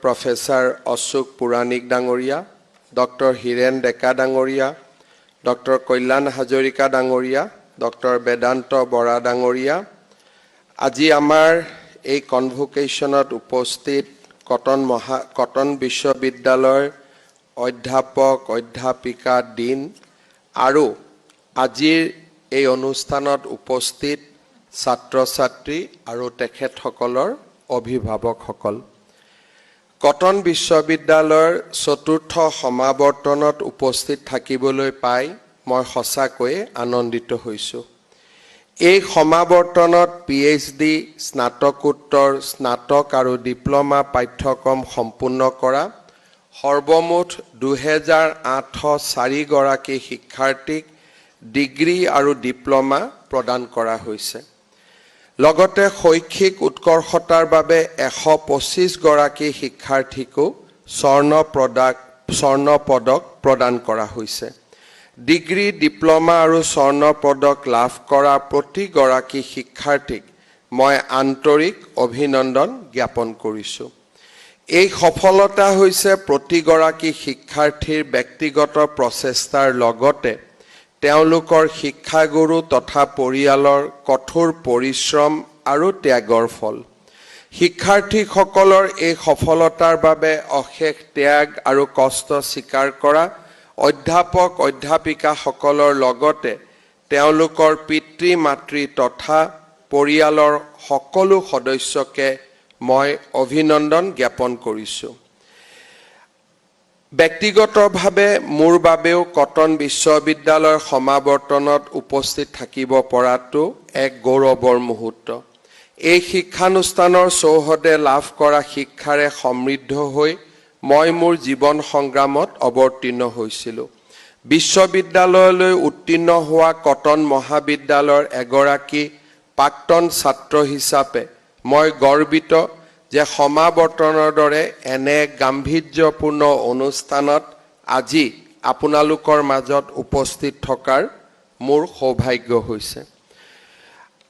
Professor Ashok Puranik Dangoria, Dr. Hiren Deka Dangoria, Dr. Koilan Hajorika Dangoria, Dr. Bedanto Bora Dangoria, আজি আমাৰ এই কনভোকেশ্যনত উপস্থিত cotton বিশ্ববিদ্যালয়ৰ অধ্যাপক অধ্যাপিকা দিন আৰু আজিৰ এই অনুষ্ঠানত উপস্থিত ছাত্ৰ ছাত্ৰী আৰু তেখেতসকলৰ অভিভাৱকসকল কটন বিশ্ববিদ্যালয়ৰ চতুৰ্থ সমাৱৰ্তনত উপস্থিত থাকিবলৈ পাই মই সঁচাকৈ আনন্দিত হৈছোঁ এই সমাৱৰ্তনত PhD স্নাতকোত্তৰ স্নাতক আৰু ডিপ্লোমা পাঠ্যক্ৰম সম্পূৰ্ণ কৰা সৰ্বমুঠ 2804 গৰাকী শিক্ষাৰ্থীক ডিগ্ৰী আৰু ডিপ্লোমা প্ৰদান কৰা হৈছে লগতে শৈক্ষিক উৎকৰ্ষতাৰ বাবে 125 গৰাকী শিক্ষাৰ্থীকো স্বৰ্ণ পদক প্ৰদান কৰা হৈছে ডিগ্ৰী ডিপ্লোমা আৰু স্বৰ্ণ পদক লাভ কৰা প্ৰতি গৰাকী শিক্ষাৰ্থীক মই আন্তৰিক অভিনন্দন জ্ঞাপন কৰিছোঁ এই সফলতা হৈছে প্ৰতি গৰাকী শিক্ষাৰ্থীৰ ব্যক্তিগত প্ৰচেষ্টাৰ লগতে তেওঁলোকৰ শিক্ষাগুৰু তথা পৰিয়ালৰ কঠোৰ পৰিশ্ৰম আৰু ত্যাগৰ ফল শিক্ষাৰ্থীসকলৰ এই সফলতাৰ বাবে অশেষ ত্যাগ আৰু কষ্ট স্বীকাৰ কৰা অধ্যাপক অধ্যাপিকাসকলৰ লগতে তেওঁলোকৰ পিতৃ মাতৃ তথা পৰিয়ালৰ সকলো সদস্যকে মই অভিনন্দন জ্ঞাপন কৰিছোঁ ব্যক্তিগতভাৱে মোৰ বাবেও কটন বিশ্ববিদ্যালয়ৰ সমাৱৰ্তনত উপস্থিত থাকিব পৰাটো এক গৌৰৱৰ মুহূৰ্ত এই শিক্ষানুষ্ঠানৰ চৌহদে লাভ কৰা শিক্ষাৰে সমৃদ্ধ হৈ মই মোৰ জীৱন সংগ্ৰামত অৱতীৰ্ণ হৈছিলোঁ বিশ্ববিদ্যালয়লৈ উত্তীৰ্ণ হোৱা কটন মহাবিদ্যালয়ৰ এগৰাকী প্ৰাক্তন ছাত্ৰ হিচাপে মই গৰ্বিত যে সমাৱৰ্তনৰ দৰে এনে গাম্ভীৰ্যপূৰ্ণ অনুষ্ঠানত আজি আপোনালোকৰ মাজত উপস্থিত থকাৰ মোৰ সৌভাগ্য হৈছে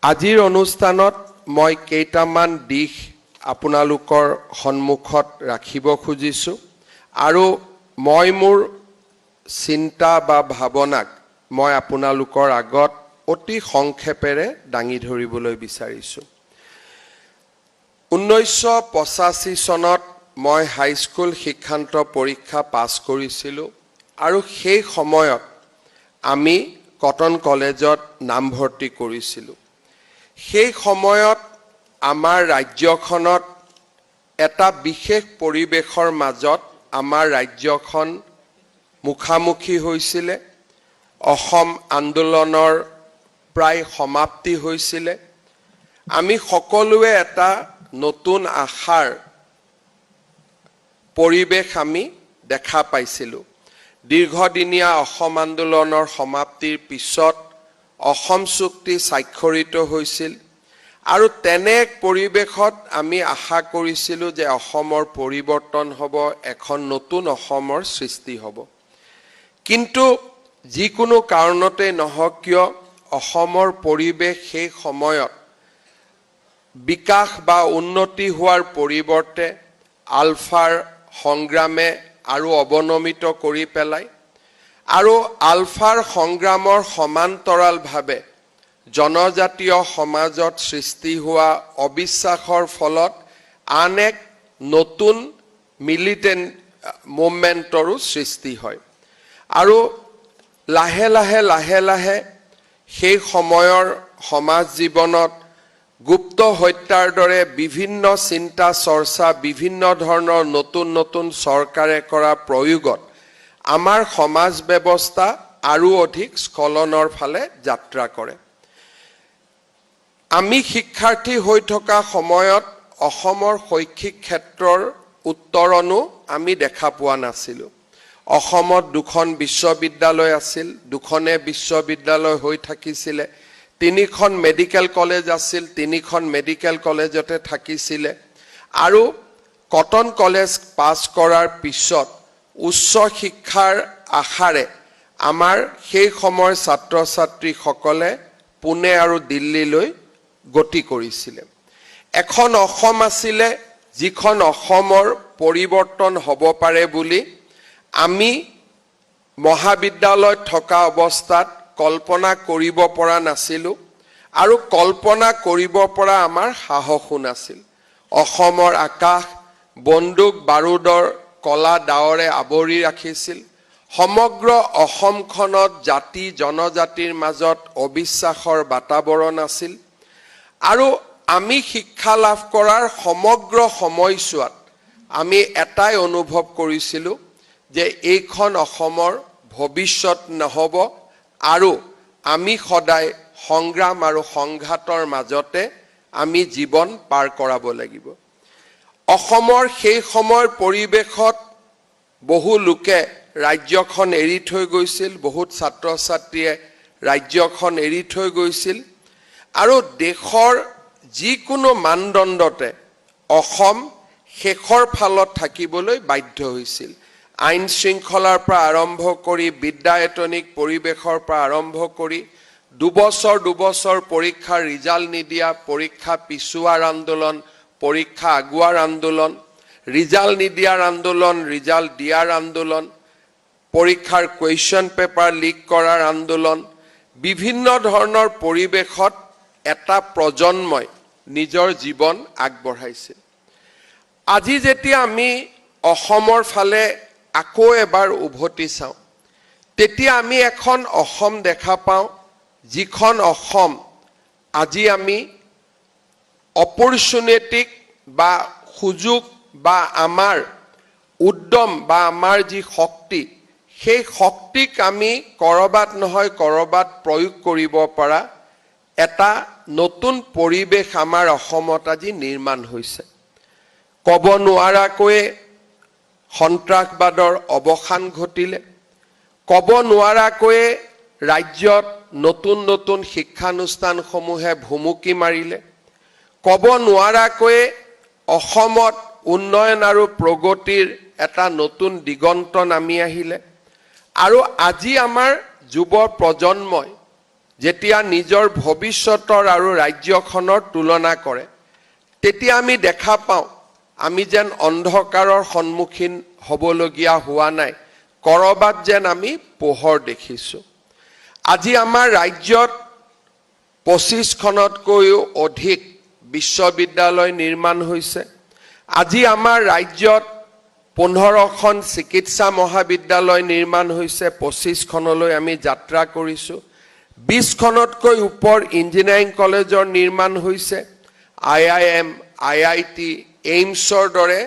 আজিৰ অনুষ্ঠানত মই কেইটামান দিশ আপোনালোকৰ সন্মুখত ৰাখিব খুজিছোঁ আৰু মই মোৰ চিন্তা বা ভাৱনাক মই আপোনালোকৰ আগত অতি সংক্ষেপেৰে দাঙি ধৰিবলৈ বিচাৰিছোঁ 1985 চনত মই হাইস্কুল শিক্ষান্ত পৰীক্ষা পাছ কৰিছিলোঁ আৰু সেই সময়ত আমি কটন কলেজত নামভৰ্তি কৰিছিলোঁ সেই সময়ত আমাৰ ৰাজ্যখনত এটা বিশেষ পৰিৱেশৰ মাজত আমাৰ ৰাজ্যখন মুখামুখি হৈছিল অসম আন্দোলনৰ প্ৰায় সমাপ্তি হৈছিল আমি সকলোৱে এটা নতুন আশাৰ পৰিৱেশ আমি দেখা পাইছিলোঁ দীৰ্ঘদিনীয়া অসম আন্দোলনৰ সমাপ্তিৰ পিছত অসম চুক্তি স্বাক্ষৰিত হৈছিল আৰু তেনে এক পৰিৱেশত আমি আশা কৰিছিলোঁ যে অসমৰ পৰিৱৰ্তন হ'ব এখন নতুন অসমৰ সৃষ্টি হ'ব কিন্তু যিকোনো কাৰণতে নহওক কিয় অসমৰ পৰিৱেশ সেই সময়ত বিকাশ বা উন্নতি হোৱাৰ পৰিৱৰ্তে আলফাৰ সংগ্ৰামে আৰু অৱনমিত কৰি পেলাই আৰু আলফাৰ সংগ্ৰামৰ সমান্তৰালভাৱে জনজাতীয় সমাজত সৃষ্টি হোৱা অবিশ্বাসৰ ফলত আন এক নতুন মিলিটেণ্ট মুভমেণ্টৰো সৃষ্টি হয় আৰু লাহে লাহে সেই সময়ৰ সমাজ জীৱনত গুপ্ত হত্যাৰ দৰে বিভিন্ন চিন্তা চৰ্চা বিভিন্ন ধৰণৰ নতুন চৰকাৰে কৰা প্ৰয়োগত আমাৰ সমাজ ব্যৱস্থা আৰু অধিক স্খলনৰ ফালে যাত্ৰা কৰে আমি শিক্ষাৰ্থী হৈ থকা সময়ত অসমৰ শৈক্ষিক ক্ষেত্ৰৰ উত্তৰণো আমি দেখা পোৱা নাছিলোঁ অসমত দুখন বিশ্ববিদ্যালয় আছিল দুখনে বিশ্ববিদ্যালয় হৈ থাকিছিল তিনিখন মেডিকেল কলেজ আছিল তিনিখন মেডিকেল কলেজতে থাকিছিল আৰু কটন কলেজ পাছ কৰাৰ পিছত উচ্চ শিক্ষাৰ আশাৰে আমাৰ সেই সময়ৰ ছাত্ৰ ছাত্ৰীসকলে পুনে আৰু দিল্লীলৈ গতি কৰিছিল এখন অসম আছিল যিখন অসমৰ পৰিৱৰ্তন হ'ব পাৰে বুলি আমি মহাবিদ্যালয়ত থকা অৱস্থাত কল্পনা কৰিব পৰা নাছিলোঁ আৰু কল্পনা কৰিব পৰা আমাৰ সাহসো নাছিল। অসমৰ আকাশ বন্দুক বাৰুদৰ কলা ডাৱৰে আৱৰি ৰাখিছিল। সমগ্ৰ অসমখনত জাতি জনজাতিৰ মাজত অবিশ্বাসৰ বাতাবৰণ আছিল আৰু আমি শিক্ষা লাভ কৰাৰ সমগ্ৰ সময়ছোৱাত আমি এটাই অনুভৱ কৰিছিলোঁ যে এইখন অসমৰ ভৱিষ্যত নহ'ব আৰু আমি সদায় সংগ্ৰাম আৰু সংঘাতৰ মাজতে আমি জীৱন পাৰ কৰাব লাগিব। অসমৰ সেই সময়ৰ পৰিৱেশত বহু লোকে ৰাজ্যখন এৰি থৈ গৈছিল, বহুত ছাত্ৰ ছাত্ৰীয়ে ৰাজ্যখন এৰি থৈ গৈছিল আৰু দেশৰ যিকোনো মানদণ্ডতে অসম শেষৰ ফালত থাকিবলৈ বাধ্য হৈছিল। আইন শৃংখলাৰ পৰা আৰম্ভ কৰি বিদ্যায়তনিক পৰিৱেশৰ পৰা আৰম্ভ কৰি দুবছৰ পৰীক্ষাৰ ৰিজাল্ট নিদিয়া, পৰীক্ষা পিছুৱাৰ আন্দোলন, পৰীক্ষা আগুৱাৰ আন্দোলন, ৰিজাল্ট নিদিয়াৰ আন্দোলন, ৰিজাল্ট দিয়াৰ আন্দোলন, পৰীক্ষাৰ কুৱেশ্যন পেপাৰ লিক কৰাৰ আন্দোলন, বিভিন্ন ধৰণৰ পৰিৱেশত এটা প্ৰজন্মই নিজৰ জীৱন আগবঢ়াইছিল। আজি যেতিয়া আমি অসমৰ ফালে আকৌ এবাৰ উভতি চাওঁ, তেতিয়া আমি এখন অসম দেখা পাওঁ, যিখন অসম আজি আমি অপৰচুনিটিক বা সুযোগ বা আমাৰ উদ্যম বা আমাৰ যি শক্তি, সেই শক্তিক আমি কৰবাত নহয় কৰবাত প্ৰয়োগ কৰিব পৰা এটা নতুন পৰিৱেশ আমাৰ অসমত আজি নিৰ্মাণ হৈছে। ক'ব নোৱাৰাকৈয়ে সন্ত্ৰাসবাদৰ অৱসান ঘটিলে, ক'ব নোৱাৰাকৈয়ে ৰাজ্যত নতুন শিক্ষানুষ্ঠানসমূহে ভুমুকি মাৰিলে, ক'ব নোৱাৰাকৈয়ে অসমত উন্নয়ন আৰু প্ৰগতিৰ এটা নতুন দিগন্ত নামি আহিলে আৰু আজি আমাৰ যুৱ প্ৰজন্মই যেতিয়া নিজৰ ভৱিষ্যতৰ আৰু ৰাজ্যখনৰ তুলনা কৰে, তেতিয়া আমি দেখা পাওঁ আমি যেন অন্ধকাৰৰ সন্মুখীন হ'বলগীয়া হোৱা নাই, কৰবাত যেন আমি পোহৰ দেখিছোঁ। আজি আমাৰ ৰাজ্যত 25খনতকৈও অধিক বিশ্ববিদ্যালয় নিৰ্মাণ হৈছে। আজি আমাৰ ৰাজ্যত 15খন চিকিৎসা মহাবিদ্যালয় নিৰ্মাণ হৈছে, 25খনলৈ আমি যাত্ৰা কৰিছোঁ। 20খনতকৈ ওপৰ ইঞ্জিনিয়াৰিং কলেজৰ নিৰ্মাণ হৈছে। IIM, IIT, এইমছৰ দৰে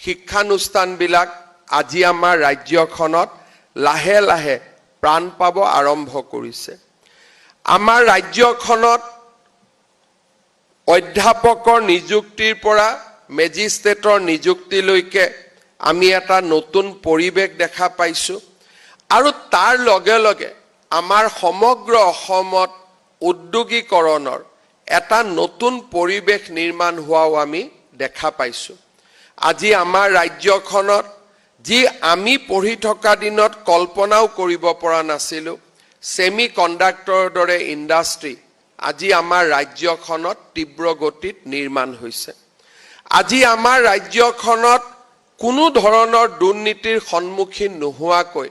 শিক্ষানুষ্ঠানবিলাক আজি আমাৰ ৰাজ্যখনত লাহে লাহে প্ৰাণ পাব আৰম্ভ কৰিছে। আমাৰ ৰাজ্যখনত অধ্যাপকৰ নিযুক্তিৰ পৰা মেজিষ্ট্ৰেটৰ নিযুক্তিলৈকে আমি এটা নতুন পৰিৱেশ দেখা পাইছোঁ আৰু তাৰ লগে লগে আমাৰ সমগ্ৰ অসমত উদ্যোগীকৰণৰ এটা নতুন পৰিৱেশ নিৰ্মাণ হোৱাও আমি দেখা পাইছোঁ। আজি আমাৰ ৰাজ্যখনত যি আমি পঢ়ি থকা দিনত কল্পনাও কৰিব পৰা নাছিলোঁ, ছেমি কণ্ডাক্টৰৰ দৰে ইণ্ডাষ্ট্ৰী আজি আমাৰ ৰাজ্যখনত তীব্ৰ গতিত নিৰ্মাণ হৈছে। আজি আমাৰ ৰাজ্যখনত কোনো ধৰণৰ দুৰ্নীতিৰ সন্মুখীন নোহোৱাকৈ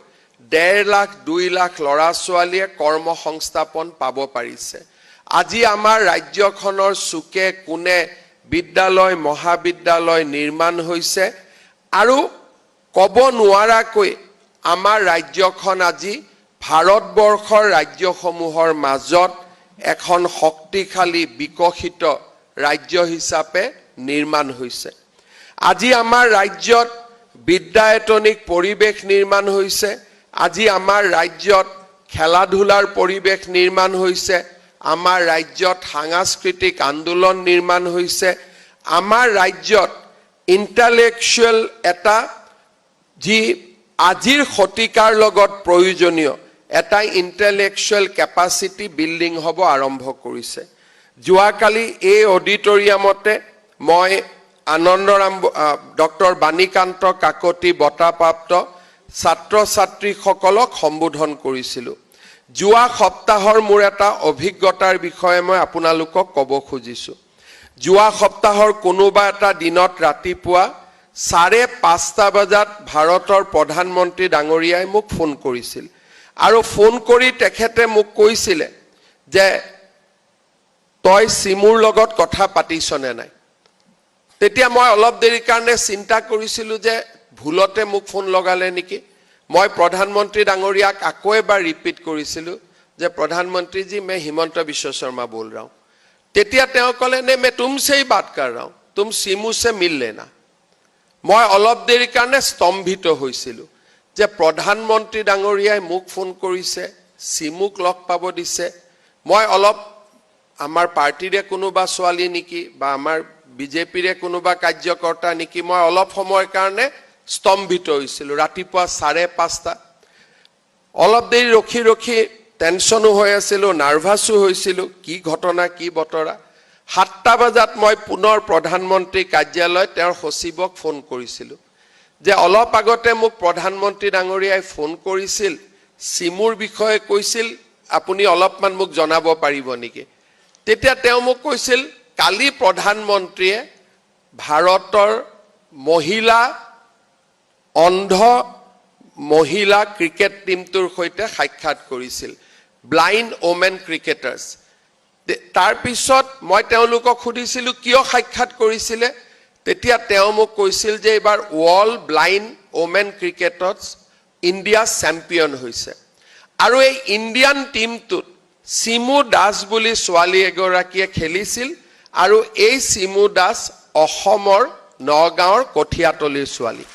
1.5 লাখ 2 লাখ ল'ৰা ছোৱালীয়ে কৰ্মসংস্থাপন পাব পাৰিছে। আজি আমাৰ ৰাজ্যখনৰ চুকে কোণে বিদ্যালয় মহাবিদ্যালয় নিৰ্মাণ হৈছে আৰু ক'ব নোৱাৰাকৈ আমাৰ ৰাজ্যখন আজি ভাৰতবৰ্ষৰ ৰাজ্যসমূহৰ মাজত এখন শক্তিশালী বিকশিত ৰাজ্য হিচাপে নিৰ্মাণ হৈছে। আজি আমাৰ ৰাজ্যত বিদ্যায়তনিক পৰিৱেশ নিৰ্মাণ হৈছে। আজি আমাৰ ৰাজ্যত খেলা ধূলাৰ পৰিৱেশ নিৰ্মাণ হৈছে। আমাৰ ৰাজ্যত সাংস্কৃতিক আন্দোলন নিৰ্মাণ হৈছে। আমাৰ ৰাজ্যত ইণ্টেলেকচুৱেল এটা যি আজিৰ শতিকাৰ লগত প্ৰয়োজনীয় এটা ইণ্টেলেকচুৱেল কেপাচিটি বিল্ডিং হ'ব আৰম্ভ কৰিছে। যোৱাকালি এই অডিটৰিয়ামতে মই আনন্দৰাম ডক্টৰ বাণীকান্ত কাকতি বঁটাপ্ৰাপ্ত ছাত্ৰ ছাত্ৰীসকলক সম্বোধন কৰিছিলোঁ। যোৱা সপ্তাহৰ মোৰ এটা অভিজ্ঞতাৰ বিষয়ে মই আপোনালোকক ক'ব খুজিছোঁ। যোৱা সপ্তাহৰ কোনোবা এটা দিনত ৰাতিপুৱা 5:30 বজাত ভাৰতৰ প্ৰধানমন্ত্ৰী ডাঙৰীয়াই মোক ফোন কৰিছিল আৰু ফোন কৰি তেখেতে মোক কৈছিলে যে তই সিমুৰ লগত কথা পাতিছনে নাই তেতিয়া মই অলপ দেৰি কাৰণে চিন্তা কৰিছিলো যে ভুলতে মোক ফোন লগালে নেকি মই প্ৰধানমন্ত্ৰী ডাঙৰীয়াক আকৌ এবাৰ ৰিপিট কৰিছিলো যে প্ৰধানমন্ত্ৰী जी मैं हिमंत विश्व शर्मा बोल रहा हूं তেতিয়া তেওঁ ক'লে নে मैं तुमसे ही बात कर रहा हूं तुम सिमू से मिल लेना মই অলপ দেৰি কাৰণে স্তম্ভিত হৈছিলো যে প্ৰধানমন্ত্ৰী ডাঙৰীয়াই মোক ফোন কৰিছে সিমুক লগ পাব দিছে মই অলপ আমাৰ পাৰ্টিৰে কোনোবা ছোৱালী নেকি বা আমাৰ বিজেপিৰে কোনোবা কাৰ্যকৰ্তা নেকি মই অলপ সময়ৰ কাৰণে স্তম্ভিত হৈছিলো ৰাতিপুৱা 5:30 অলপ দেৰি ৰখি টেনচনো হৈ আছিল নাৰ্ভাসো হৈছিল কি ঘটনা কি বতৰা 7টা বজাত মই পুনৰ প্ৰধানমন্ত্ৰী কাৰ্যালয় তেওঁৰ সচিবক ফোন কৰিছিল যে অলপ আগতে মোক প্ৰধানমন্ত্ৰী ডাঙৰীয়াই ফোন কৰিছিল সিমুৰ বিষয়ে কৈছিল আপুনি অলপমান মোক জনাব পাৰিব নেকি তেতিয়া তেওঁ মোক কৈছিল কালি প্ৰধানমন্ত্ৰীয়ে ভাৰতৰ মহিলা অন্ধ মহিলা ক্ৰিকেট টিমটোৰ সৈতে সাক্ষাৎ কৰিছিল ব্লাইণ্ড ওমেন ক্ৰিকেটাৰ্ছ তাৰ পিছত মই তেওঁলোকক খুদিছিলো কিয় সাক্ষাৎ কৰিছিলে তেতিয়া তেওঁ মোক কৈছিল যে এবাৰ ওয়াৰ্ল্ড ব্লাইণ্ড ওমেন ক্ৰিকেটত ইণ্ডিয়া চেম্পিয়ন হৈছে আৰু এই ইণ্ডিয়ান টিমটোত সিমু দাস বুলি ছোৱালী এগৰাকীয়ে খেলিছিল আৰু এই সিমু দাস অসমৰ নগাঁৱৰ কঠিয়াতলীৰ ছোৱালী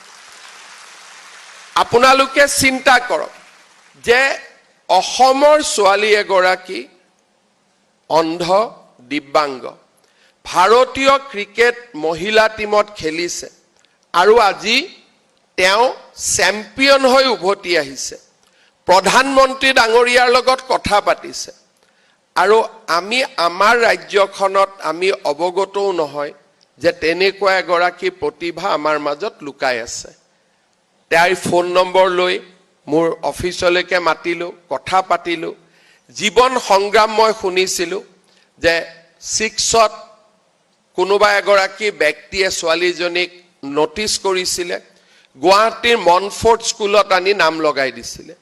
আপোনালোকে চিন্তা কৰক যে অসমৰ ছোৱালী এগৰাকী অন্ধ দিব্যাংগ ভাৰতীয় ক্ৰিকেট মহিলা টিমত খেলিছে আৰু আজি তেওঁ চেম্পিয়ন হৈ উভতি আহিছে প্ৰধানমন্ত্ৰী ডাঙৰীয়াৰ লগত কথা পাতিছে আৰু আমি আমাৰ ৰাজ্যখনত আমি অৱগতও নহয় যে তেনেকুৱা এগৰাকী প্ৰতিভা আমাৰ মাজত লুকাই আছে তাইৰ ফোন নম্বৰ লৈ মোৰ অফিচলৈকে মাতিলো কথা পাতিলো জীৱন সংগ্ৰাম মই শুনিছিলো যে 6ত কোনোবা এগৰাকী ব্যক্তিয়ে ছোৱালীজনীক নোটিছ কৰিছিলে গুৱাহাটীৰ মনফৰ্ড স্কুলত আনি নাম লগাই দিছিলে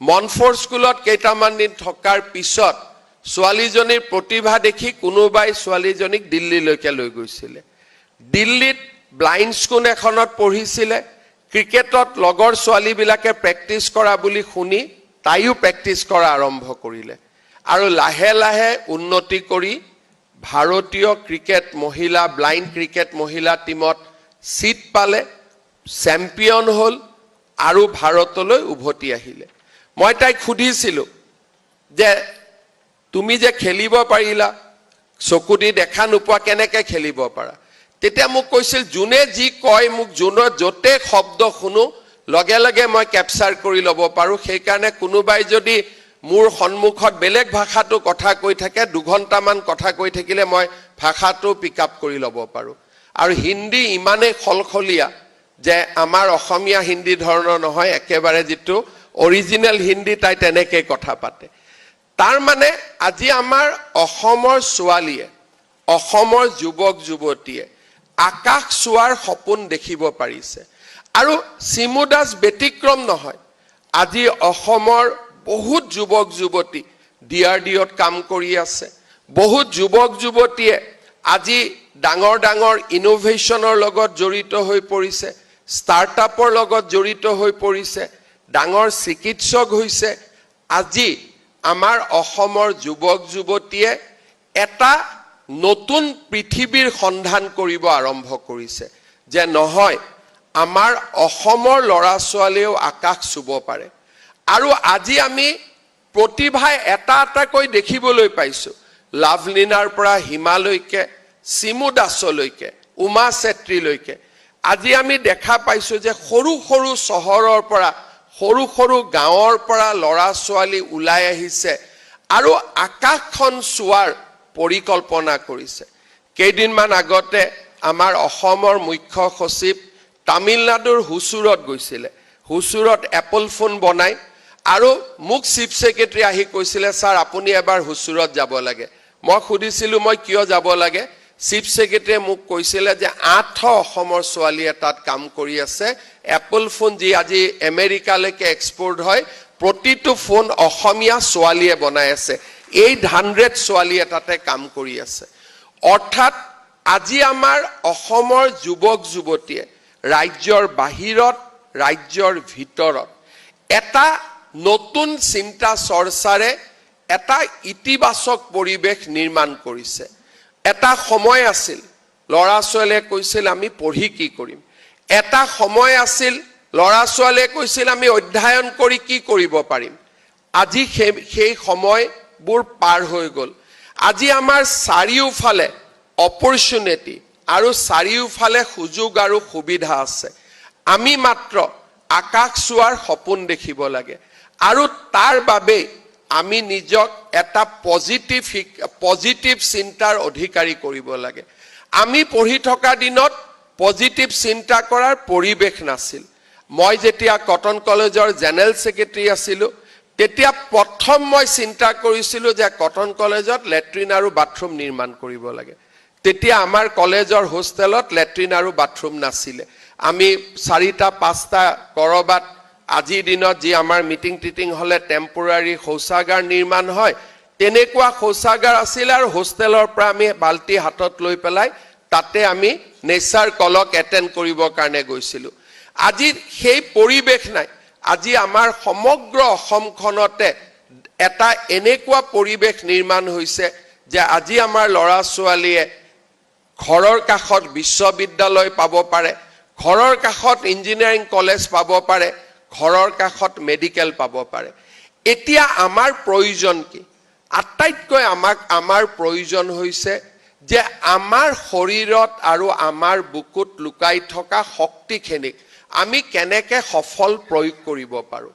মনফৰ্ড স্কুলত কেইটামান দিন থকাৰ পিছত ছোৱালীজনীৰ প্ৰতিভা দেখি কোনোবাই ছোৱালীজনীক দিল্লীলৈকে লৈ গৈছিলে দিল্লীত ব্লাইণ্ড স্কুল এখনত পঢ়িছিলে ক্ৰিকেটত লগৰ ছোৱালীবিলাকে প্ৰেক্টিছ কৰা বুলি শুনি তাইও প্ৰেক্টিছ কৰা আৰম্ভ কৰিলে আৰু লাহে লাহে উন্নতি কৰি ভাৰতীয় ক্ৰিকেট মহিলা ব্লাইণ্ড ক্ৰিকেট মহিলা টিমত সিট পালে চেম্পিয়ন হল আৰু ভাৰতলৈ উভতি আহিলে মই তাইক খুদিছিলো যে তুমি যে খেলিব পাৰিলা চকুদি দেখা নোপোৱা কেনেকৈ খেলিব পাৰা তেতিয়া মোক কৈছিল জুনে যি কয় মোক জুনৰ যতে শব্দ শুনো লগে লগে মই ক্যাপচাৰ কৰি লব পাৰো সেই কাৰণে কোনোবাই যদি মোৰ সন্মুখত বেলেগ ভাষাটো কথা কৈ থাকে 2 ঘণ্টামান কথা কৈ থাকিলে মই ভাষাটো পিকআপ কৰি লব পাৰো আৰু হিন্দী ইমানে খলখলিয়া যে আমাৰ অসমীয়া হিন্দী ধৰণৰ নহয় একেবাৰে যেটো অৰিজিনাল হিন্দী তাই তেনেকৈ কথা পাতে তাৰ মানে আজি আমাৰ অসমৰ ছোৱালীয়ে অসমৰ যুৱক যুৱতীয়ে আকাশ চোৱাৰ সপোন দেখিব পাৰিছে আৰু সিমু দাস ব্যতিক্ৰম নহয় আজি অসমৰ বহুত যুৱক যুৱতী ডিআৰডিঅত কাম কৰি আছে বহুত যুৱক যুৱতীয়ে আজি ডাঙৰ ডাঙৰ ইনোভেশনৰ লগত জড়িত হৈ পৰিছে ষ্টাৰ্টআপৰ লগত জড়িত হৈ পৰিছে ডাঙৰ চিকিৎসক হৈছে আজি আমাৰ অসমৰ যুৱক যুৱতীয়ে এটা নতুন পৃথিৱীৰ সন্ধান কৰিব আৰম্ভ কৰিছে যে নহয় আমাৰ অসমৰ লৰা ছোৱালীও আকাশ চুব পাৰে আৰু আজি আমি প্ৰতিভা এটা কৈ দেখিবলৈ পাইছো লাভলিনাৰ পৰা হিমালয়কে সিমু দাসলৈকে উমা চেত্ৰীলৈকে আজি আমি দেখা পাইছো যে সৰু সৰু চহৰৰ পৰা সৰু সৰু গাঁৱৰ পৰা লৰা ছোৱালী ওলাই আহিছে আৰু আকাশখন চোৱাৰ পৰিকল্পনা কৰিছে কেইদিনমান আগতে আমাৰ অসমৰ মুখ্য সচিব তামিলনাডুৰ হুচুৰত গৈছিলে হুচুৰত এপল ফোন বনাই আৰু মুখ চিফ সেক্ৰেটাৰী আহি কৈছিলে স্যাৰ আপুনি এবাৰ হুচুৰত যাব লাগে মই খুদিছিলো মই কিয় যাব লাগে চিফ সেক্ৰেটাৰীয়ে মোক কৈছিলে যে 8 অসমৰ ছোৱালীয়ে তাত কাম কৰি আছে এপল ফোন যি আজি আমেৰিকালৈকে এক্সপোৰ্ট হয় প্ৰতিটো ফোন অসমীয়া ছোৱালীয়ে বনাই আছে 800 ছোৱালীয়ে তাতে কাম কৰি আছে অৰ্থাৎ আজি আমাৰ অসমৰ যুৱক যুৱতীয়ে ৰাজ্যৰ বাহিৰত ৰাজ্যৰ ভিতৰত এটা নতুন চিন্তা চৰ্চাৰে এটা ইতিবাচক পৰিবেশ নিৰ্মাণ কৰিছে এটা সময় আছিল লৰা ছোৱালীয়ে কৈছিল আমি পঢ়ি কি কৰিম এটা সময় আছিল লৰা ছোৱালীয়ে কৈছিল আমি অধ্যয়ন কৰি কি কৰিব পাৰিম আজি সেই সময়বোৰ পাৰ হৈ গল আজি আমাৰ চাৰিওফালে অপৰচুনিটি আৰু চাৰিওফালে সুযোগ আৰু সুবিধা আছে আমি মাত্ৰ আকাশ চোৱাৰ সপোন দেখিব লাগে আৰু তাৰ বাবে আমি নিজক এটা পজিটিভ চিন্তাৰ অধিকাৰী কৰিব লাগে আমি পঢ়ি থকা দিনত পজিটিভ চিন্তা কৰাৰ পৰিবেশ নাছিল মই যেতিয়া কটন কলেজৰ জেনেৰেল সেক্ৰেটাৰী আছিলো তেতিয়া প্ৰথম মই চিন্তা কৰিছিলো যে কটন কলেজত লেট্ৰিন আৰু বাথৰুম নিৰ্মাণ কৰিব লাগে তেতিয়া আমাৰ কলেজৰ হোষ্টেলত লেট্ৰিন আৰু বাথৰুম নাছিলে আমি 4টা 5টা কৰবাত আজিৰ দিনত যি আমাৰ মিটিং টিটিং হলে টেম্পোৰাৰী শৌচাগাৰ নিৰ্মাণ হয় তেনেকুৱা শৌচাগাৰ আছিল আৰু হোষ্টেলৰ পৰা আমি বালতি হাতত লৈ পেলাই তাতে আমি নেচাৰ কলক এটেন্ড কৰিবৰ কাৰণে গৈছিলো আজি সেই পৰিবেশ নাই আজি আমাৰ সমগ্ৰ অসমখনতে এটা এনেকুৱা পৰিবেশ নিৰ্মাণ হৈছে যে আজি আমাৰ লৰা ছোৱালীয়ে ঘৰৰ কাষত বিশ্ববিদ্যালয় পাব পাৰে ঘৰৰ কাষত ইঞ্জিনিয়াৰিং কলেজ পাব পাৰে ঘৰৰ কাষত মেডিকেল পাব পাৰে এতিয়া আমাৰ প্ৰয়োজন কি আটাইতকৈ আমাৰ প্ৰয়োজন হৈছে যে আমাৰ শৰীৰত আৰু আমাৰ বুকুত লুকাই থকা শক্তিখিনিক আমি কেনেকৈ সফল প্ৰয়োগ কৰিব পাৰো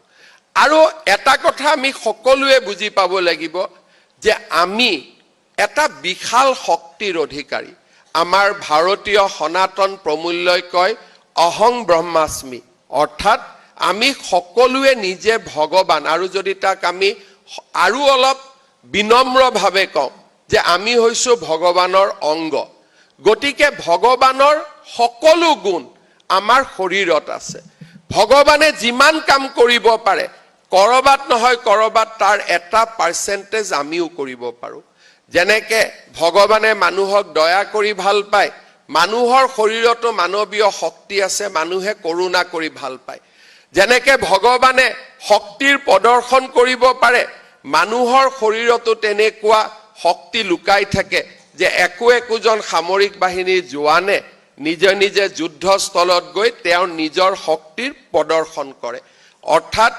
আৰু এটা কথা আমি সকলোৱে বুজি পাব লাগিব যে আমি এটা বিশাল শক্তিৰ অধিকাৰী আমাৰ ভাৰতীয় সনাতন প্ৰমূল্যই কয় অহং ব্ৰহ্মাস্মি অৰ্থাৎ আমি সকলোৱে নিজে ভগৱান আৰু যদি তাক আমি আৰু অলপ বিনম্ৰভাৱে কওঁ যে আমি হৈছো ভগৱানৰ অংগ গতিকে ভগৱানৰ সকলো গুণ আমাৰ শৰীৰত আছে ভগৱানে যিমান কাম কৰিব পাৰে কৰবাত নহয় কৰবাত তাৰ এটা পাৰ্চেন্টেজ আমিও কৰিব পাৰো যেনেকে ভগৱানে মানুহক দয়া কৰি ভাল পায় মানুহৰ শৰীৰতো মানৱীয় শক্তি আছে মানুহে কৰুণা কৰি ভাল পায় যেনেকে ভগৱানে শক্তিৰ প্ৰদৰ্শন কৰিব পাৰে মানুহৰ শৰীৰতো তেনেকুৱা শক্তি লুকাই থাকে যে একোজন সামৰিক বাহিনীৰ জোৱানে নিজে যুদ্ধস্থলত গৈ তেওঁৰ নিজৰ শক্তিৰ প্ৰদৰ্শন কৰে অৰ্থাৎ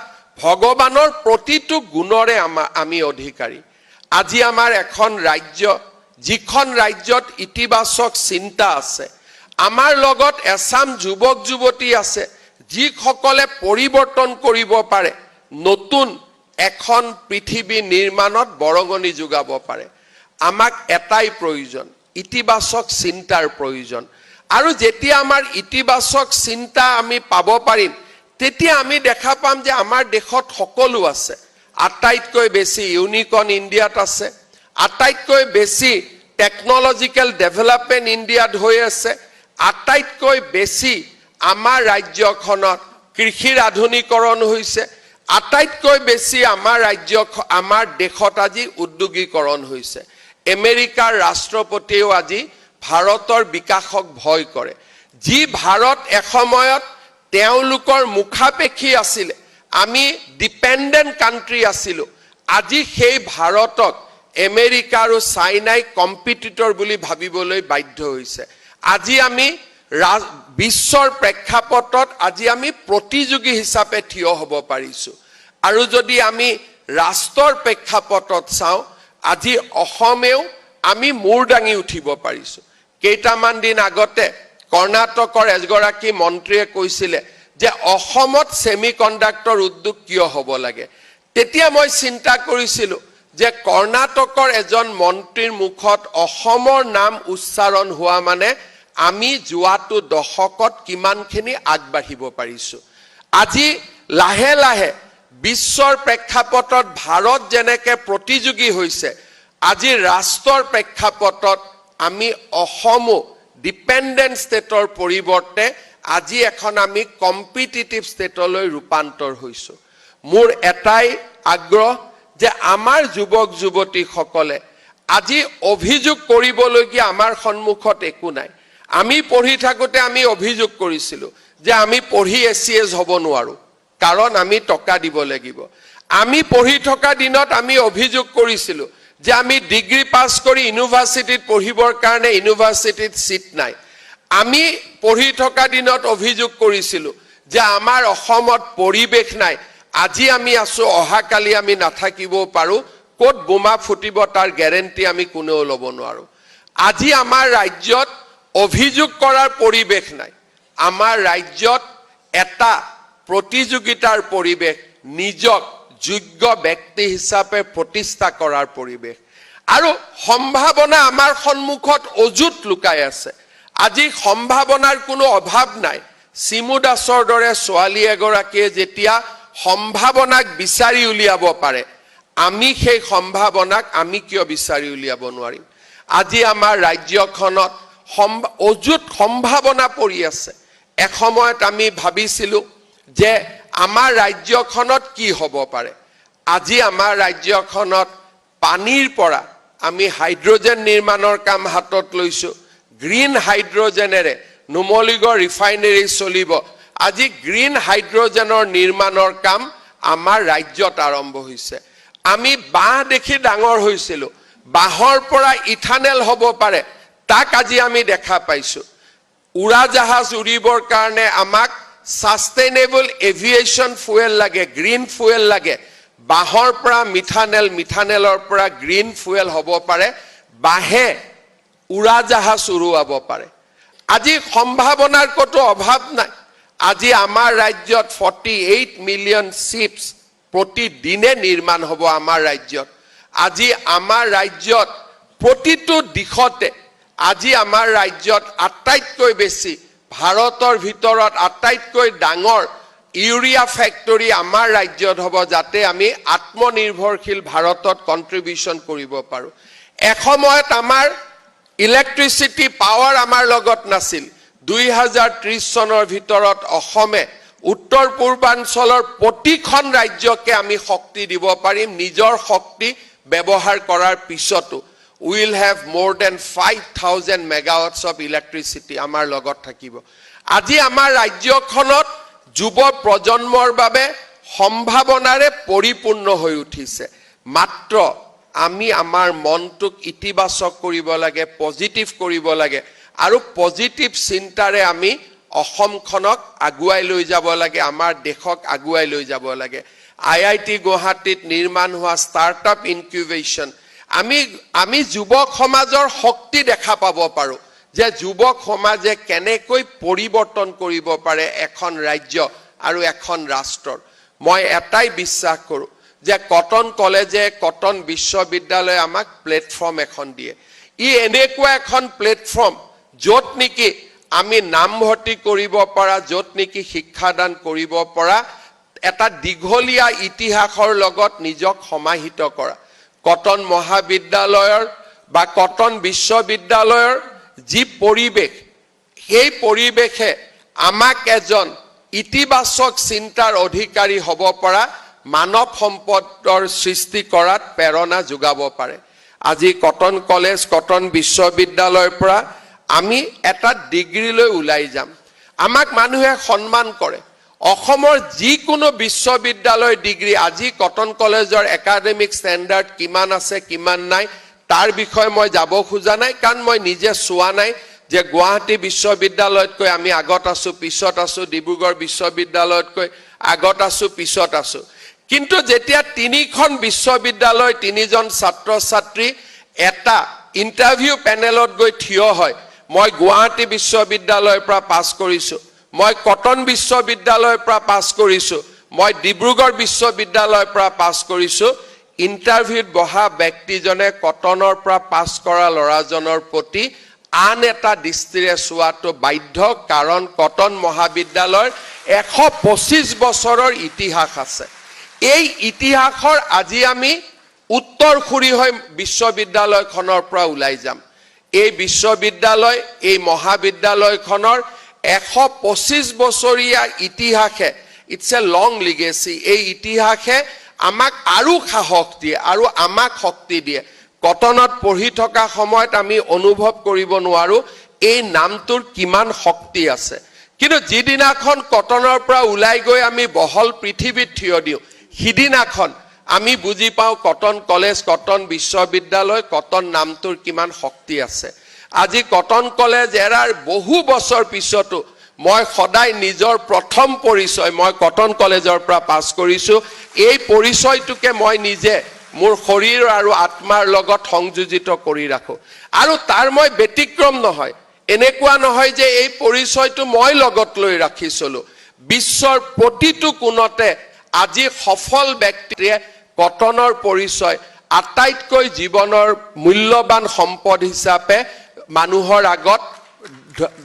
ভগৱানৰ প্ৰতিটো গুণৰে আমি অধিকাৰী আজি আমাৰ এখন ৰাজ্য যিখন ৰাজ্যত ইতিবাচক চিন্তা আছে আমাৰ লগত এছাম যুৱক যুৱতী আছে যিসকলে পৰিৱৰ্তন কৰিব পাৰে নতুন এখন পৃথিৱী নিৰ্মাণত বৰঙণি যোগাব পাৰে আমাক এটাই প্ৰয়োজন ইতিবাচক চিন্তাৰ প্ৰয়োজন আৰু যেতিয়া আমাৰ ইতিবাচক চিন্তা আমি পাব পাৰিম তেতিয়া আমি দেখা পাম যে আমাৰ দেশত সকলো আছে আটাইতকৈ বেছি ইউনিকৰ্ন ইণ্ডিয়াত আছে আটাইতকৈ বেছি টেকনলজিক্যাল ডেভেলপমেন্ট ইণ্ডিয়াত হৈ আছে আটাইতকৈ বেছি আমাৰ ৰাজ্যখনত কৃষিৰ আধুনিকৰণ হৈছে আটাইতকৈ বেছি আমাৰ দেশত আজি উদ্যোগীকৰণ হৈছে আমেৰিকাৰ ৰাষ্ট্ৰপতিও আজি ভাৰতৰ বিকাশক ভয় কৰে যি ভাৰত এসময়ত তেওঁলোকৰ মুখাপেক্ষী আছিল আমি ডিপেন্ডেন্ট কান্ট্ৰি আছিলো আজি সেই ভাৰতক আমেৰিকা আৰু চাইনাই কম্পিটিটৰ বুলি ভাবিবলৈ বাধ্য হৈছে আজি আমি বিশ্বৰ প্ৰেক্ষাপটত আজি আমি প্ৰতিযোগী হিচাপে থিয় হ'ব পাৰিছো আৰু যদি আমি ৰাষ্ট্ৰৰ প্ৰেক্ষাপটত চাওঁ আজি অসমেও আমি মূৰ দাঙি উঠিব পাৰিছো কেইটামান দিন আগতে কৰ্ণাটকৰ এগৰাকী মন্ত্ৰীয়ে কৈছিলে যে অসমত সেমিকন্ডাক্টৰ উদ্যোগ কিয় হ'ব লাগে তেতিয়া মই চিন্তা কৰিছিলো যে কৰ্ণাটকৰ এজন মন্ত্ৰীৰ মুখত অসমৰ নাম উচ্চাৰণ হোৱা মানে আমি যোৱাটো দশকত কিমানখিনি আগবাঢ়িব পাৰিছো আজি লাহে লাহে বিশ্বৰ প্ৰেক্ষাপটত ভাৰত যেনেকৈ প্ৰতিযোগী হৈছে আজি ৰাষ্ট্ৰৰ প্ৰেক্ষাপটত আমি অসমো ডিপেন্ডেন্ট ষ্টেটৰ পৰিৱৰ্তে আজি এখন আমি কম্পিটিটিভ ষ্টেটলৈ ৰূপান্তৰ হৈছোঁ মোৰ এটাই আগ্ৰহ যে আমাৰ যুৱক যুৱতীসকলে আজি অভিযোগ কৰিবলগীয়া আমাৰ সন্মুখত একো নাই আমি পঢ়ি থাকোতে আমি অভিযোগ কৰিছিলোঁ যে আমি পঢ়ি এছিএছ হ'ব নোৱাৰো কাৰণ আমি টকা দিব লাগিব আমি পঢ়ি থকা দিনত আমি অভিযোগ কৰিছিলোঁ যে আমি ডিগ্ৰী পাছ কৰি ইউনিভাৰ্চিটিত পঢ়িবৰ কাৰণে ইউনিভাৰ্চিটিত সিট নাই আমি পঢ়ি থকা দিনত অভিযোগ কৰিছিলোঁ যে আমাৰ অসমত পৰিৱেশ নাই আজি আমি আছো অহাকালি আমি নাথাকিব পাৰো ক'ত বোমা ফুটিব তাৰ গ্যাৰেণ্টি আমি কোনেও ল'ব নোৱাৰো আজি আমাৰ ৰাজ্যত অভিযোগ কৰাৰ পৰিৱেশ নাই আমাৰ ৰাজ্যত এটা প্ৰতিযোগিতাৰ পৰিৱেশ নিজক যোগ্য ব্যক্তি হিচাপে প্ৰতিষ্ঠা কৰাৰ পৰিৱেশ আৰু সম্ভাৱনা আমাৰ সন্মুখত অযুত লুকাই আছে আজি সম্ভাৱনাৰ কোনো অভাৱ নাই সিমু দাসৰ দৰে ছোৱালী এগৰাকীয়ে যেতিয়া সম্ভাৱনাক বিচাৰি উলিয়াব পাৰে আমি সেই সম্ভাৱনাক আমি কিয় বিচাৰি উলিয়াব নোৱাৰিম আজি আমাৰ ৰাজ্যখনত অযুত সম্ভাৱনা পৰি আছে এসময়ত আমি ভাবিছিলোঁ যে আমাৰ ৰাজ্যখনত কি হ'ব পাৰে আজি আমাৰ ৰাজ্যখনত পানীৰ পৰা আমি হাইড্ৰোজেন নিৰ্মাণৰ কাম হাতত লৈছো গ্ৰীণ হাইড্ৰোজেনেৰে নুমলীগড় ৰিফাইনেৰী চলিব আজি গ্ৰীণ হাইড্ৰোজেনৰ নিৰ্মাণৰ কাম আমাৰ ৰাজ্যত আৰম্ভ হৈছে আমি বাঁহ দেখি ডাঙৰ হৈছিলোঁ বাঁহৰ পৰা ইথানেল হ'ব পাৰে তাক আজি আমি দেখা পাইছো উৰাজাহাজ উৰিবৰ কাৰণে আমাক সাস্টেইনেবল এভিয়েশন ফুয়েল লাগে গ্ৰীণ ফুয়েল লাগে বাঁহৰ পৰা মিথানেল মিথানেলৰ পৰা গ্ৰীণ ফুয়েল হ'ব পাৰে বাঁহে উৰাজাহাজ উৰুৱাব পাৰে আজি সম্ভাৱনাৰ কতো অভাৱ নাই আজি আমাৰ ৰাজ্যত 48 মিলিয়ন শিপছ প্ৰতিদিনে নিৰ্মাণ হ'ব আমাৰ ৰাজ্যত আজি আমাৰ ৰাজ্যত প্ৰতিটো দিশতে আজি আমাৰ ৰাজ্যত আটাইতকৈ বেছি ভাৰতৰ ভিতৰত আটাইতকৈ ডাঙৰ ইউৰিয়া ফ্যাক্টৰী আমাৰ ৰাজ্যত হ'ব যাতে আমি আত্মনিৰ্ভৰশীল ভাৰতত কন্ট্ৰিবিউশন কৰিব পাৰো এসময়ত আমাৰ ইলেক্ট্ৰিসিটি পাৱাৰ আমাৰ লগত নাছিল 2030 চনৰ ভিতৰত অসমে উত্তৰ পূৰ্বাঞ্চলৰ প্ৰতিখন ৰাজ্যকে আমি শক্তি দিব পাৰিম নিজৰ শক্তি ব্যৱহাৰ কৰাৰ পিছতো we will have more than 5,000 megawatts of electricity আমাৰ লগত থাকিব আজি আমাৰ ৰাজ্যখনত যুৱ প্ৰজন্মৰ বাবে সম্ভাৱনাৰে পৰিপূৰ্ণ হৈ উঠিছে মাত্ৰ আমি আমাৰ মনটোক ইতিবাচক কৰিব লাগে পজিটিভ কৰিব লাগে আৰু পজিটিভ চিন্তাৰে আমি অসমখনক আগুৱাই লৈ যাব লাগে আমাৰ দেশক আগুৱাই লৈ যাব লাগে আইআইটি গুৱাহাটীত নিৰ্মাণ হোৱা ষ্টাৰ্টআপ ইনকিউবেশন আমি যুৱক সমাজৰ শক্তি দেখা পাব পাৰো যে যুৱক সমাজে কেনেকৈ পৰিৱৰ্তন কৰিব পাৰে এখন ৰাজ্য আৰু এখন ৰাষ্ট্ৰৰ মই এটাই বিশ্বাস কৰো যে কটন কলেজে কটন বিশ্ববিদ্যালয় আমাক প্লেটফৰ্ম এখন দিয়ে ই এনেকুৱা এখন প্লেটফৰ্ম য'ত নেকি আমি নামভৰ্তি কৰিব পৰা য'ত নেকি শিক্ষাদান কৰিব পৰা এটা দীঘলীয়া ইতিহাসৰ লগত নিজক সমাহিত কৰা কটন মহাবিদ্যালয়ৰ বা কটন বিশ্ববিদ্যালয়ৰ যি পৰিৱেশ সেই পৰিৱেশে আমাক এজন ইতিবাচক চিন্তাৰ অধিকাৰী হ'ব পৰা মানৱ সম্পদৰ সৃষ্টি কৰাত প্ৰেৰণা যোগাব পাৰে আজি কটন কলেজ কটন বিশ্ববিদ্যালয়ৰ পৰা আমি এটা ডিগ্ৰীলৈ ওলাই যাম আমাক মানুহে সন্মান কৰে অসমৰ যিকোনো বিশ্ববিদ্যালয় ডিগ্ৰী আজি কটন কলেজৰ একাডেমিক ষ্টেণ্ডাৰ্ড কিমান আছে কিমান নাই তাৰ বিষয়ে মই যাব খোজা নাই কাৰণ মই নিজে চোৱা নাই যে গুৱাহাটী বিশ্ববিদ্যালয়তকৈ আমি আগত আছো পিছত আছো ডিব্ৰুগড় বিশ্ববিদ্যালয়তকৈ আগত আছো পিছত আছো কিন্তু যেতিয়া তিনিখন বিশ্ববিদ্যালয় তিনিজন ছাত্ৰ ছাত্ৰী এটা ইন্টাৰভিউ পেনেলত গৈ থিয় হয় মই গুৱাহাটী বিশ্ববিদ্যালয়ৰ পৰা পাছ কৰিছো মই কটন বিশ্ববিদ্যালয়ৰ পৰা পাছ কৰিছো মই ডিব্ৰুগড় বিশ্ববিদ্যালয়ৰ পৰা পাছ কৰিছো ইন্টাৰভিউত বহা ব্যক্তিজনে কটনৰ পৰা পাছ কৰা ল'ৰাজনৰ প্ৰতি আন এটা দৃষ্টিৰে চোৱাটো বাধ্য কাৰণ কটন মহাবিদ্যালয়ৰ 125 বছৰৰ ইতিহাস আছে এই ইতিহাসৰ আজি আমি উত্তৰ খুৰি হৈ বিশ্ববিদ্যালয়খনৰ পৰা ওলাই যাম এই বিশ্ববিদ্যালয় এই মহাবিদ্যালয়খনৰ 125 বছৰীয়া ইতিহাসে ইটস এ লং লিগেসি এই ইতিহাসে আমাক আৰু সাহস দিয়ে আৰু আমাক শক্তি দিয়ে কটনত পঢ়ি থকা সময়ত আমি অনুভৱ কৰিব নোৱাৰো এই নামটোৰ কিমান শক্তি আছে কিন্তু যিদিনাখন কটনৰ পৰা ওলাই গৈ আমি বহল পৃথিৱীত থিয় দিওঁ সিদিনাখন আমি বুজি পাওঁ কটন কলেজ কটন বিশ্ববিদ্যালয় কটন নামটোৰ কিমান শক্তি আছে আজি কটন কলেজ এৰাৰ বহু বছৰ পিছতো মই সদায় নিজৰ প্ৰথম পৰিচয় মই কটন কলেজৰ পৰা পাছ কৰিছো এই পৰিচয়টোকে মই নিজে মোৰ শৰীৰ আৰু আত্মাৰ লগত সংযোজিত কৰি ৰাখো আৰু তাৰ মই ব্যতিক্ৰম নহয় এনেকুৱা নহয় যে এই পৰিচয়টো মই লগত লৈ ৰাখিছলো বিশ্বৰ প্ৰতিটো কোণতে আজি সফল ব্যক্তিয়ে কটনৰ পৰিচয় আটাইতকৈ জীৱনৰ মূল্যৱান সম্পদ হিচাপে মানুহৰ আগত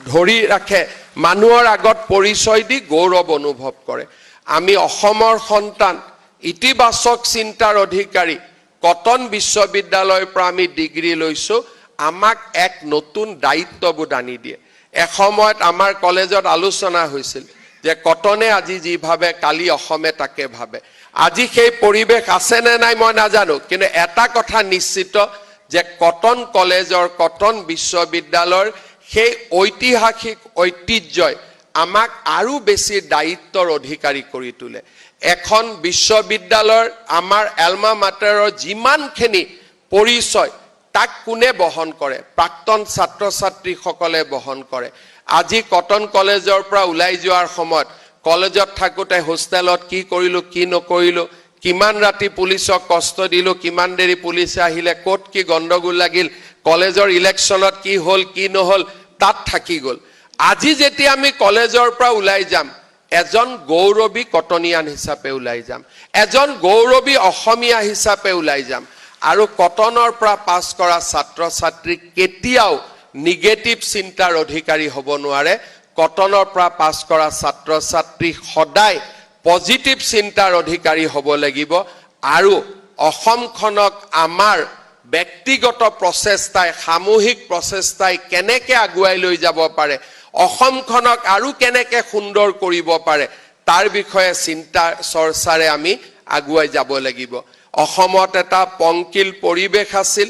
ধৰি ৰাখে মানুহৰ আগত পৰিচয় দি গৌৰৱ অনুভৱ কৰে আমি অসমৰ সন্তান ইতিবাচক চিন্তাৰ অধিকাৰী কটন বিশ্ববিদ্যালয়ৰ পৰা আমি ডিগ্ৰী লৈছো আমাক এক নতুন দায়িত্ববোধ আনি দিয়ে এসময়ত আমাৰ কলেজত আলোচনা হৈছিল যে কটনে আজি যি ভাবে কালি অসমে তাকে ভাবে আজি সেই পৰিবেশ আছে নে নাই মই নাজানো কিন্তু এটা কথা নিশ্চিত যে কটন কলেজৰ কটন বিশ্ববিদ্যালয়ৰ সেই ঐতিহাসিক ঐতিহ্যই আমাক আৰু বেছি দায়িত্বৰ অধিকাৰী কৰি তোলে এখন বিশ্ববিদ্যালয়ৰ আমাৰ এলমা মাটাৰৰ যিমানখিনি পৰিচয় তাক কোনে বহন কৰে প্ৰাক্তন ছাত্ৰ ছাত্ৰীসকলে বহন কৰে আজি কটন কলেজৰ পৰা ওলাই যোৱাৰ সময়ত কলেজত থাকোতে হোষ্টেলত কি কৰিলো কি নকৰিলো কিমান ৰাতি পুলিচক কষ্ট দিলো কিমান দেৰি পুলিচে আহিলে কোট কি গণ্ডগোল লাগিল কলেজৰ ইলেকশ্যনত কি হল কি নহল তাত থাকি গল আজি যেতিয়া আমি কলেজৰ পৰা ওলাই যাম এজন গৌৰৱী কটনিয়ান হিচাপে ওলাই যাম এজন গৌৰৱী অসমীয়া হিচাপে ওলাই যাম আৰু কটনৰ পৰা পাছ কৰা ছাত্ৰ ছাত্ৰী কেতিয়াও নিগেটিভ চিন্তাৰ অধিকাৰী হ'ব নোৱাৰে কটনৰ পৰা পাছ কৰা ছাত্ৰ ছাত্ৰী সদায় পজিটিভ চিন্তাৰ অধিকাৰী হ'ব লাগিব আৰু অসমখনক আমাৰ ব্যক্তিগত প্ৰচেষ্টাই সামূহিক প্ৰচেষ্টাই কেনেকৈ আগুৱাই লৈ যাব পাৰে অসমখনক আৰু কেনেকৈ সুন্দৰ কৰিব পাৰে তাৰ বিষয়ে চিন্তা চৰ্চাৰে আমি আগুৱাই যাব লাগিব অসমত এটা পংকিল পৰিবেশ আছিল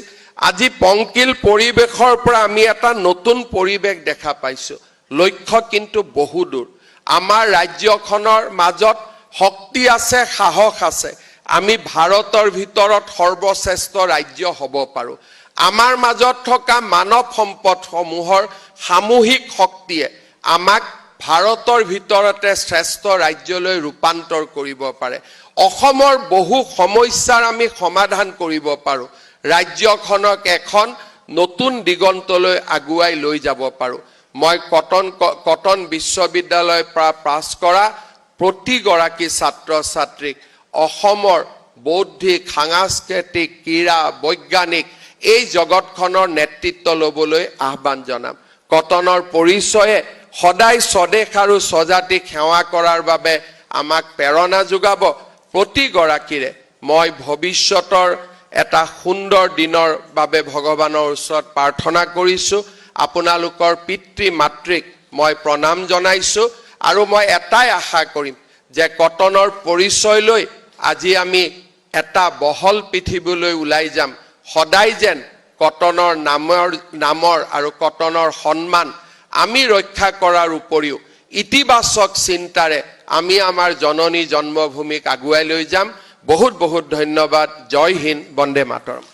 আজি পংকিল পৰিবেশৰ পৰা আমি এটা নতুন পৰিবেশ দেখা পাইছো লক্ষ্য কিন্তু বহু দূৰ আমাৰ ৰাজ্যখনৰ মাজত শক্তি আছে সাহস আছে আমি ভাৰতৰ ভিতৰত সৰ্বশ্ৰেষ্ঠ ৰাজ্য হ'ব পাৰো আমাৰ মাজত থকা মানৱ সম্পদসমূহৰ সামূহিক শক্তিয়ে আমাক ভাৰতৰ ভিতৰতে শ্ৰেষ্ঠ ৰাজ্যলৈ ৰূপান্তৰ কৰিব পাৰে অসমৰ বহু সমস্যাৰ আমি সমাধান কৰিব পাৰো ৰাজ্যখনক এখন নতুন দিগন্তলৈ আগুৱাই লৈ যাব পাৰো মই কটন বিশ্ববিদ্যালয়ৰ পৰা পাছ কৰা প্ৰতিগৰাকী ছাত্ৰ ছাত্ৰীক অসমৰ বৌদ্ধিক সাংস্কৃতিক ক্ৰীড়া বৈজ্ঞানিক এই জগতখনৰ নেতৃত্ব ল'বলৈ আহ্বান জনাম কটনৰ পৰিচয়ে সদায় স্বদেশ আৰু স্বজাতিক সেৱা কৰাৰ বাবে আমাক প্ৰেৰণা যোগাব প্ৰতিগৰাকীৰে মই ভৱিষ্যতৰ এটা সুন্দৰ দিনৰ বাবে ভগৱানৰ ওচৰত প্ৰাৰ্থনা কৰিছো আপোনালোকৰ পিতৃ মাতৃক মই প্ৰণাম জনাইছো আৰু মই এটাই আশা কৰিম যে কটনৰ পৰিচয় লৈ আজি আমি এটা বহল পৃথিৱীলৈ ওলাই যাম সদায় যেন কটনৰ নামৰ আৰু কটনৰ সন্মান আমি ৰক্ষা কৰাৰ উপৰিও ইতিবাচক চিন্তাৰে আমি আমাৰ জননী জন্মভূমিক আগুৱাই লৈ যাম বহুত বহুত ধন্যবাদ জয় হিন্দ বন্দে মাতৰম